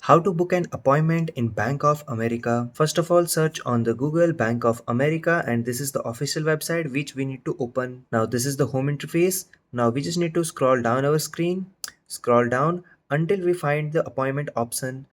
How to book an appointment in Bank of America. First of all, search on the Google Bank of America, and this is the official website which we need to open. Now this is the home interface. Now we just need to scroll down our screen, scroll down until we find the appointment option.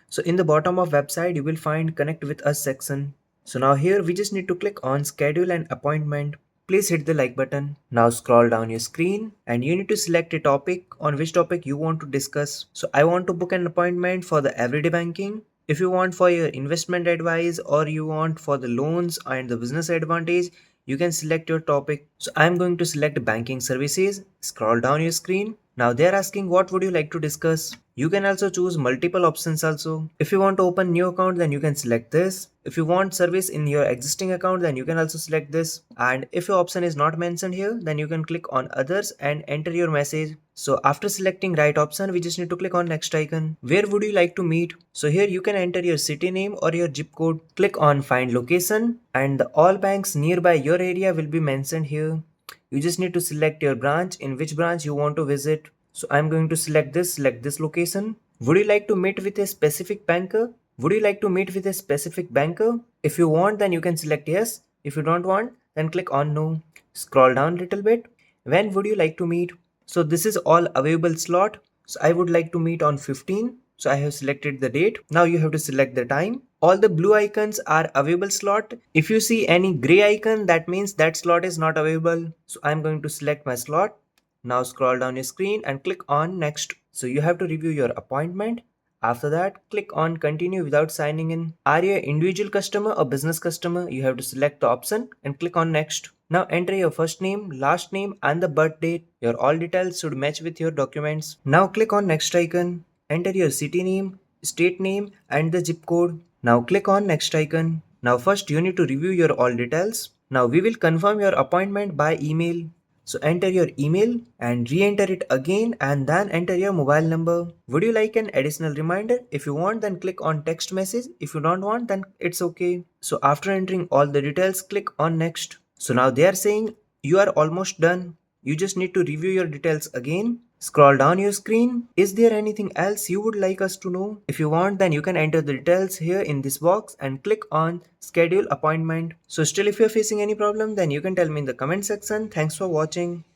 So in the bottom of website, you will find connect with us section. So now here we just need to click on schedule an appointment. Please hit the like button. Now scroll down your screen and you need to select a topic on which topic you want to discuss. So I want to book an appointment for the everyday banking. If you want for your investment advice or you want for the loans and the business advantage, you can select your topic. So I'm going to select banking services. Scroll down your screen. Now they're asking what would you like to discuss. You can also choose multiple options also. If you want to open new account, then you can select this. If you want service in your existing account, then you can also select this. And if your option is not mentioned here, then you can click on others and enter your message. So after selecting right option, we just need to click on next icon. Where would you like to meet? So here you can enter your city name or your zip code. Click on find location and the all banks nearby your area will be mentioned here. You just need to select your branch, in which branch you want to visit. So I'm going to select this location. Would you like to meet with a specific banker? Would you like to meet with a specific banker? If you want, then you can select yes. If you don't want, then click on no. Scroll down a little bit. When would you like to meet? So this is all available slot. So I would like to meet on 15. So I have selected the date. Now you have to select the time. All the blue icons are available slot. If you see any gray icon, that means that slot is not available. So I'm going to select my slot. Now scroll down your screen and click on next. So you have to review your appointment. After that, click on continue without signing in. Are you an individual customer or business customer? You have to select the option and click on next. Now enter your first name, last name and the birth date. Your all details should match with your documents. Now click on next icon. Enter your city name, state name and the zip code. Now click on next icon. Now first you need to review your all details. Now we will confirm your appointment by email. So enter your email and re-enter it again and then enter your mobile number. Would you like an additional reminder? If you want, then click on text message. If you don't want, then it's okay. So after entering all the details, click on next. So now they are saying you are almost done. You just need to review your details again. Scroll down your screen. Is there anything else you would like us to know? If you want, then you can enter the details here in this box and click on schedule appointment. So still if you're facing any problem, then you can tell me in the comment section. Thanks for watching.